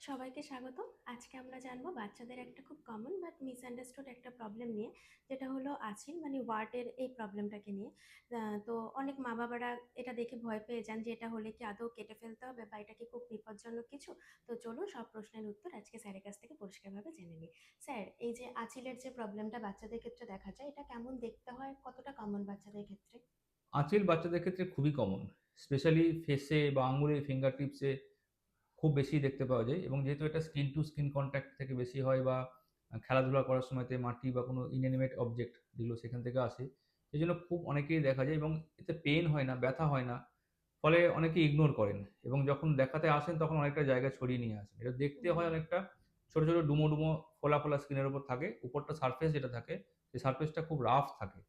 সবাইকে স্বাগত। আজকে আমরা জানবো বাচ্চাদের একটা খুব কমন বাট মিসআন্ডারস্টুড একটা প্রবলেম নিয়ে, যেটা হলো আঁচিল মানে ওয়ার্টের এই প্রবলেমটাকে নিয়ে। তো অনেক মা বাবারা এটা দেখে ভয় পেয়ে যান যে এটা হলে কি আদৌ কেটে ফেলতে হবে বা এটা কি খুব বিপজ্জনক কিছু। তো চলুন সব প্রশ্নের উত্তর আজকে স্যারের কাছ থেকে পরিষ্কারভাবে জেনে নিই। স্যার, এই যে আঁচিলের যে প্রবলেমটা বাচ্চাদের ক্ষেত্রে দেখা যায়, এটা কেমন দেখতে হয়, কতটা কমন বাচ্চাদের ক্ষেত্রে? আঁচিল বাচ্চাদের ক্ষেত্রে খুবই কমন। স্পেশালি ফেসে বা আঙুলে ফিঙ্গার টিপসে খুব বেশি দেখতে পাওয়া যায়, এবং যেহেতু এটা স্কিন টু স্কিন কন্ট্যাক্ট থেকে বেশি হয় বা খেলাধুলা করার সময়তে মাটি বা কোনো ইনঅ্যানিমেট অবজেক্ট যেগুলো সেখান থেকে আসে, সেই জন্য খুব অনেকেই দেখা যায়, এবং এতে পেন হয় না, ব্যথা হয় না। ফলে অনেকে ইগনোর করেন, এবং যখন দেখাতে আসেন তখন অনেকটা জায়গা ছড়িয়ে নিয়ে আসেন। এটা দেখতে হুম। হয় অনেকটা ছোট ছোট ডুমো ডুমো ফোলা ফোলা স্কিনের উপর থাকে, উপরটা সারফেস যেটা থাকে সেই সারফেসটা খুব রাফ থাকে,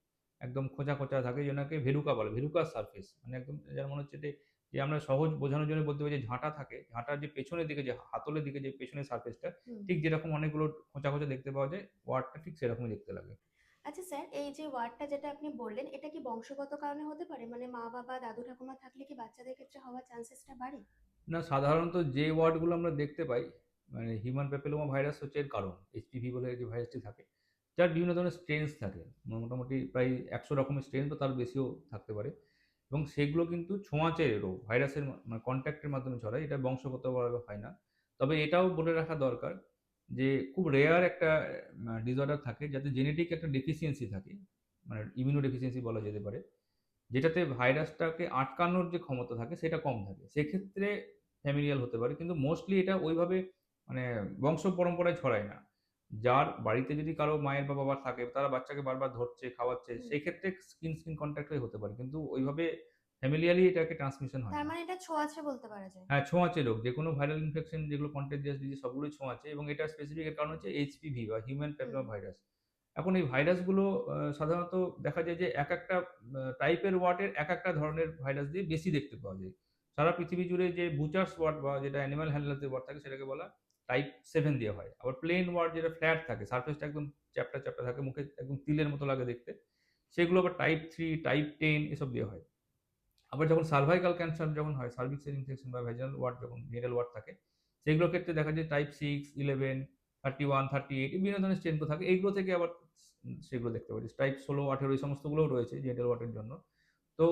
একদম খোঁচা খোঁচা থাকে, যেটাকে ভেলুকা বলে, ভেলুকাস সারফেস, মানে একদম যেন মনে হচ্ছে যে আমরা সহজ বোঝানোর জন্য বলতে পারি যে ঝাঁটা থাকে, ঝাঁটার যে পেছনের দিকে যে হাতলের দিকে যে পেছনের সারফেসটা হুম। ঠিক যেরকম অনেকগুলো খোঁচা খোঁচা দেখতে পাওয়া যায়, ওয়ার্ডটা ঠিক সেরকমই দেখতে লাগে। আচ্ছা স্যার, এই যে ওয়ার্ডটা যেটা আপনি বললেন, এটা কি বংশগত কারণে হতে পারে? মানে মা বাবা দাদু ঠাকুমা থাকলে কি বাচ্চাদের ক্ষেত্রে হওয়ার চান্সেসটা বাড়ে? না, সাধারণত যে ওয়ার্ডগুলো আমরা দেখতে পাই, মানে হিউম্যান প্যাপিলোমা ভাইরাস হচ্ছে এর কারণ। এইচপিভি বলে যে ভাইরাসটি থাকে, যার বিভিন্ন ধরনের স্ট্রেনস থাকে, মোটামুটি প্রায় ১০০ রকমের স্ট্রেন বা তার বেশিও থাকতে পারে, এবং সেগুলো কিন্তু ছোঁয়াচে রোগ, ভাইরাসের মানে কন্ট্যাক্টের মাধ্যমে ছড়ায়, এটা বংশগতভাবে হয় না। তবে এটাও বলে রাখা দরকার যে খুব রেয়ার একটা ডিসঅর্ডার থাকে যাতে জেনেটিক একটা ডেফিসিয়েন্সি থাকে, মানে ইমিউনো ডেফিসিয়েন্সি বলা যেতে পারে, যেটাতে ভাইরাসটাকে আটকানোর যে ক্ষমতা থাকে সেটা কম থাকে। সেক্ষেত্রে ফ্যামিলিয়াল হতে পারে। কিন্তু মোস্টলি এটা ওইভাবে মানে বংশ পরম্পরায় ছড়ায় না। যার বাড়িতে যদি কারো মায়ের বা বাবার থাকে, তারা বাচ্চাকে বারবার ধরছে, খাওয়াচ্ছে, হুম। সেই ক্ষেত্রে স্কিন কনট্যাক্ট হয়ে হতে পারে। কিন্তু ওইভাবে ফ্যামিলিয়ালি এটাকে ট্রান্সমিশন হয় তার না। মানে এটা ছোঁয়াচে বলতে পারা যায়? হ্যাঁ, ছোঁয়াচে রোগ। যেকোনো ভাইরাল ইনফেকশন যেগুলো কন্টাজিয়াস ডিজিজ সবগুলোই ছোঁয়াচে, এবং এটা স্পেসিফিক এর কারণ হচ্ছে এইচপিভি বা হিউম্যান হুম। Papilloma virus. এখন এই ভাইরাসগুলো সাধারণত দেখা যায় যে একেকটা টাইপের ওয়ার্টের একেকটা ধরনের ভাইরাস দিয়ে বেশি দেখতে পাওয়া যায়। সারা পৃথিবী জুড়ে যে বুচার্স ওয়ার্ট বা যেটা অ্যানিমাল হ্যান্ডলার্স ওয়ার্ট থাকে সেটাকে বলা টাইপ 7 দিয়ে হয়। আবার প্লেন ওয়ার্ট যেটা ফ্ল্যাট থাকে, সারফেসটা একদম চ্যাপ্টা চ্যাপ্টা থাকে, মুখে একদম তিলের মতো লাগে দেখতে, সেগুলো আবার টাইপ 3, টাইপ 10 এসব দিয়ে হয়। আবার যখন সার্ভাইকাল ক্যান্সার যখন হয়, সার্ভিক্সের ইনফেকশন বা ভেজাল ওয়ার্ড যখন জেনারেল ওয়ার্ড থাকে, সেগুলোর ক্ষেত্রে দেখা যায় টাইপ 6, 11, 31, 38 বিভিন্ন ধরনের স্ট্রেন থাকে। এইগুলো থেকে আবার সেগুলো দেখতে পারি। টাইপ 16, 18 এই সমস্তগুলোও রয়েছে জেনারেল ওয়ার্ডের জন্য। তো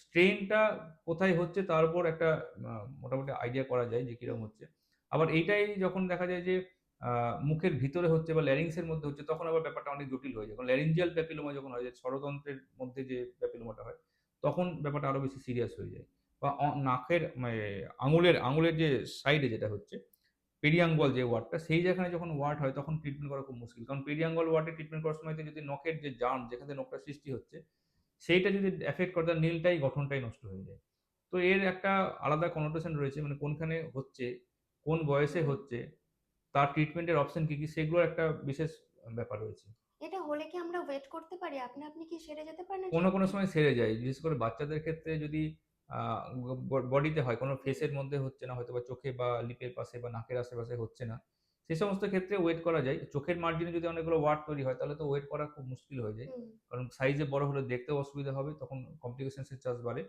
স্ট্রেনটা কোথায় হচ্ছে তার উপর একটা মোটামুটি আইডিয়া করা যায় যে কিরকম হুম। হচ্ছে। আবার এইটাই যখন দেখা যায় যে মুখের ভিতরে হচ্ছে বা ল্যারিংসের মধ্যে হচ্ছে, তখন আবার ব্যাপারটা অনেক জটিল হয়ে যায়। কারণ ল্যারিঞ্জিয়াল প্যাপিলোমা যখন হয়, যে স্বরতন্ত্রের মধ্যে যে প্যাপিলোমাটা হয়, তখন ব্যাপারটা আরো বেশি সিরিয়াস হয়ে যায়। বা নাকের মানে আঙুলের যে সাইডে যেটা হচ্ছে পেরিয়াঙ্গল যে ওয়ার্ডটা, সেই যেখানে যখন ওয়ার্ড হয় তখন ট্রিটমেন্ট করা খুব মুশকিল। কারণ পেরিয়াঙ্গল ওয়ার্ডে ট্রিটমেন্ট করার সময়তে যদি নখের যে জার্ম যেখান থেকে নখটা সৃষ্টি হচ্ছে, সেইটা যদি এফেক্ট করে, তার নীলটাই গঠনটাই নষ্ট হয়ে যায়। তো এর একটা আলাদা কনোটেশন রয়েছে, মানে কোনখানে হচ্ছে, কোন বয়সে হুম। হচ্ছে, তার ট্রিটমেন্টের অপশন কি কি, সেগুলোর একটা বিশেষ ব্যাপার রয়েছে। এটা হলে কি আমরা ওয়েট করতে পারি? আপনা আপনি কি সেরে যেতে পারে না কোনো ট্রিটমেন্ট? সময় সেরে যায়। বিশেষ করে বাচ্চাদের ক্ষেত্রে যদি আ বডিতে হয়, কোনো ফেসের মধ্যে হচ্ছে না, হয়তোবা চোখে বা লিপের পাশে বা নাকের আশেপাশে হচ্ছে না। সে সমস্ত ক্ষেত্রে ওয়েট করা যায়। চোখের মার্জিনে যদি অনেকগুলো ওয়ার্ড তৈরি হয়, তাহলে তো ওয়েট করা খুব মুশকিল হয়ে যায়। হুম। কারণ সাইজে বড় হলে দেখতেও অসুবিধা হবে, তখন কমপ্লিকেশনস এর চান্স বাড়ে।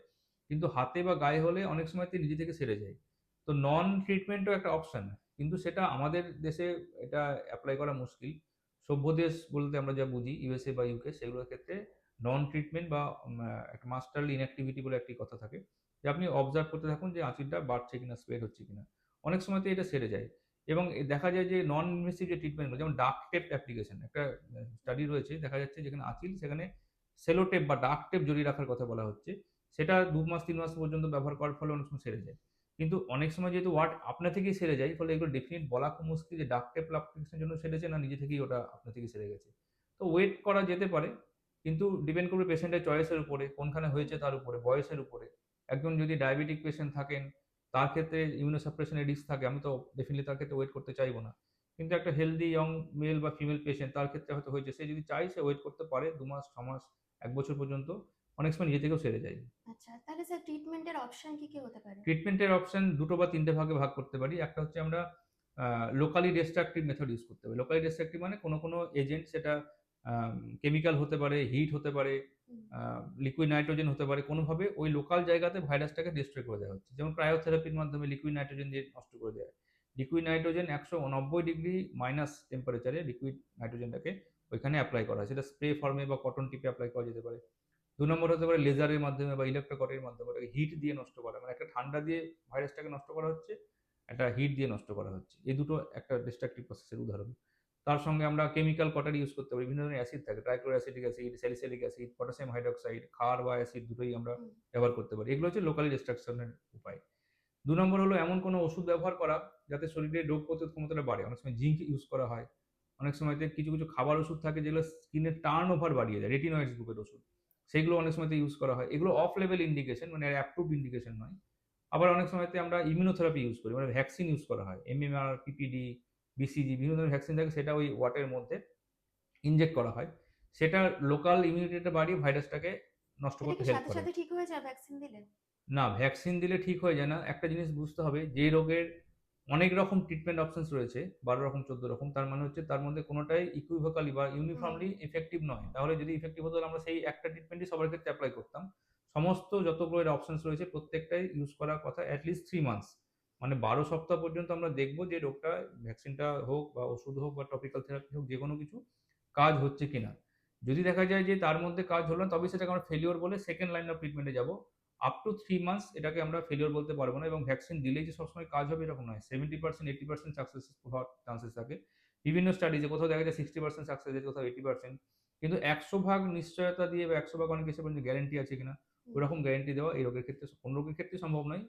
কিন্তু হাতে বা গায়ে হলে অনেক সময়তে নিজে থেকে সেরে যায়। তো নন ট্রিটমেন্টও একটা অপশন। কিন্তু সেটা আমাদের দেশে এটা এপ্লাই করা মুশকিল। সভ্য দেশ বলতে আমরা যা বুঝি, ইউএসএ বা ইউকে, সেগুলোর ক্ষেত্রে নন ট্রিটমেন্ট বা একটা মাস্টারলি ইনঅ্যাক্টিভিটি বলে একটি কথা থাকে, যে আপনি অবজার্ভ করতে থাকুন যে আঁচিলটা বাড়ছে কিনা, স্প্রেড হচ্ছে কিনা। অনেক সময়তে এটা সেরে যায়, এবং দেখা যায় যে নন ইনভেসিভ যে ট্রিটমেন্টগুলো, যেমন ডাক্ট টেপ অ্যাপ্লিকেশন, একটা স্টাডি রয়েছে, দেখা যাচ্ছে যেখানে আঁচিল সেখানে সেলো টেপ বা ডাক্ট টেপ জড়িয়ে রাখার কথা বলা হচ্ছে। সেটা ২ মাস ৩ মাস পর্যন্ত ব্যবহার করার ফলে অনেক সময় সেরে যায়। কিন্তু অনেক সময় যেহেতু ওয়ার্ড আপনা থেকেই সেরে যায়, ফলে এগুলো ডেফিনিট বলা খুব মুশকিল যে ডাক্ট টেপ অ্যাপ্লিকেশনের জন্য সেরেছে না নিজে থেকেই ওটা আপনা থেকেই সেরে গেছে। তো ওয়েট করা যেতে পারে, কিন্তু ডিপেন্ড করবে পেশেন্টের চয়েসের উপরে, কোনখানে হয়েছে তার উপরে, বয়সের উপরে। একজন যদি ডায়াবেটিক পেশেন্ট থাকেন, তার ক্ষেত্রে ইমিউনোসাপ্রেশন এর রিস্ক থাকে, আমি তো ডেফিনিটলি তার ক্ষেত্রে ওয়েট করতে চাইব না। কিন্তু একটা হেলথি ইয়ং মেল বা ফিমেল পেশেন্ট, তার ক্ষেত্রে হয়তো হয়েছে, সে যদি চায় সে ওয়েট করতে পারে ২ মাস, ৬ মাস, ১ বছর পর্যন্ত। অনেক সময় নিজে থেকেও সেরে যায়। আচ্ছা, তাহলে স্যার ট্রিটমেন্টের অপশন কি কি হতে পারে? ট্রিটমেন্টের অপশন ২ টো বা ৩ টে ভাগে ভাগ করতে পারি। একটা হচ্ছে আমরা লোকালি ডিস্ট্রাকটিভ মেথড ইউজ করতে পারি। লোকালি ডিস্ট্রাকটিভ মানে কোনো এজেন্ট, সেটা কেমিক্যাল হতে পারে, হিট হতে পারে, হুম। আ লিকুইড নাইট্রোজেন হতে পারে। কোনোভাবে ওই লোকাল জায়গাতে ভাইরাসটাকে ডেস্ট্রয় করে দেওয়া হচ্ছে। যেমন ক্রায়োথেরাপির মাধ্যমে লিকুইড নাইট্রোজেন দিয়ে নষ্ট করে দেয়া হয়। লিকুইড নাইট্রোজেন 190 ডিগ্রি মাইনাস টেম্পারেচারে লিকুইড নাইট্রোজেনটাকে ওইখানে অ্যাপ্লাই করা হয়, সেটা স্প্রে ফর্মে বা কটন টিপে অ্যাপ্লাই করা যেতে পারে। 2 নম্বর হতে পারে লেজারের মাধ্যমে বা ইলেকট্রোকটের মাধ্যমে, ওটাকে হিট দিয়ে নষ্ট করা, মানে একটা ঠান্ডা দিয়ে ভাইরাসটাকে নষ্ট করা হচ্ছে, একটা হিট দিয়ে নষ্ট করা হচ্ছে। এই দুটো একটা ডিস্ট্রাকটিভ প্রসেসের উদাহরণ। তার সঙ্গে আমরা কেমিক্যাল কটার ইউজ করতে পারি, বিভিন্ন ধরনের অ্যাসিড থাকে, trichloroacetic acid, salicylic acid, potassium hydroxide, ক্ষার বা অ্যাসিড দুটোই আমরা হুম। ব্যবহার করতে পারি। এগুলো হচ্ছে লোকালি ডিস্ট্রাকশনের উপায়। 2 নম্বর হলো এমন কোনো ওষুধ ব্যবহার করা যাতে শরীরে রোগ প্রতিরোধ ক্ষমতাটা বাড়ে। অনেক সময় জিঙ্ক ইউজ করা হয়। অনেক সময়তে কিছু, কিছু খাবার ওষুধ থাকে যেগুলো স্কিনের টার্ন ওভার বাড়িয়ে দেয়, রেটিনয়েডস গ্রুপের ওষুধ। সেগুলো অনেক সময়তে ইউজ করা হয়। এগুলো অফ লেভেল ইন্ডিকেশন, মানে অ্যাপ্রুভড ইন্ডিকেশন নয়। আবার অনেক সময়তে আমরা ইমিউনোথেরাপি ইউজ করি, মানে ভ্যাকসিন ইউজ করা হয়। এমএমআর, পিপিডি, বিসিজি বিভিন্ন ধরনের ভ্যাকসিন থাকে, সেটা ওই ওয়াটের মধ্যে ইনজেক্ট করা হয়। সেটা লোকাল ইমিউনিটিটা বাড়িয়ে ভাইরাসটাকে নষ্ট এটা করতে কি হেল্প সাথে করে। সাথে ঠিক হয়ে যায় ভ্যাকসিন দিলে? না, ভ্যাকসিন দিলে ঠিক হয়ে যায় না। একটা জিনিস বুঝতে হবে, যে রোগের অনেক রকম ট্রিটমেন্ট অপশনস রয়েছে, ১২ রকম ১৪ রকম, তার মানে হচ্ছে তার মধ্যে কোনোটাই ইকুইভোকালি বা হুম। ইউনিফর্মলি ইফেক্টিভ নয়। তাহলে যদি ইফেক্টিভ হতো তাহলে আমরা সেই একটা ট্রিটমেন্টই সবার ক্ষেত্রে এপ্লাই করতাম। সমস্ত যতগুলো এর অপশনস রয়েছে প্রত্যেকটাই ইউজ করার কথা এট লিস্ট 3 মান্থস। মানে ১২ সপ্তাহ পর্যন্ত আমরা দেখব যে রোগটা, ভ্যাকসিনটা হোক বা ওষুধ হোক বা টপিক্যাল থেরাপি হোক, যেকোনো কিছু কাজ হচ্ছে কিনা। যদি দেখা যায় যে তার মধ্যে কাজ হলো না, তবে সেটাকে আমরা ফেলিওর বলে সেকেন্ড লাইন অফ ট্রিটমেন্টে যাব। আপ টু 3 মান্থস এটাকে আমরা ফেলিওর বলতে পারবো না, এবং ভ্যাকসিন দিলেই যে সবসময় কাজ হবে এরকম নয়। 70% 80% সাকসেসফুল হওয়ার চান্সেস থাকে। বিভিন্ন স্টাডিজে কোথাও দেখা যায় 60% সাকসেস রেট, কোথাও 80%। কিন্তু 100% নিশ্চয়তা দিয়ে বা 100% অনেক কিছু পর্যন্ত গ্যারান্টি আছে কিনা, হুম। ওরকম গ্যারান্টি দেওয়া এই রোগের ক্ষেত্রে, কোন রোগের ক্ষেত্রে সম্ভব নয়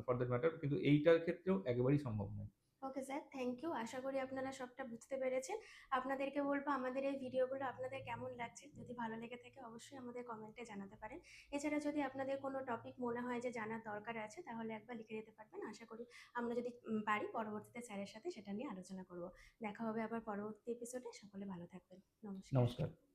ফর দ্যাট ম্যাটার, কিন্তু এইটার ক্ষেত্রেও একেবারেই সম্ভব নয়। Okay sir, thank you. আশা করি আপনারা সবটা বুঝতে পেরেছেন। আপনাদেরকে বলবো আমাদের এই ভিডিওগুলো আপনাদের কেমন লাগছে? যদি ভালো লেগে থাকে অবশ্যই আমাদের কমেন্টে জানাতে পারেন। এছাড়া যদি আপনাদের কোনো টপিক মনে হয় যে জানার দরকার আছে তাহলে একবার লিখে দিতে পারবেন। আশা করি আমরা যদি পারি পরবর্তীতে স্যারের সাথে সেটা নিয়ে আলোচনা করব। দেখা হবে আবার পরবর্তী এপিসোডে। সকলে ভালো থাকবেন। নমস্কার। নমস্কার।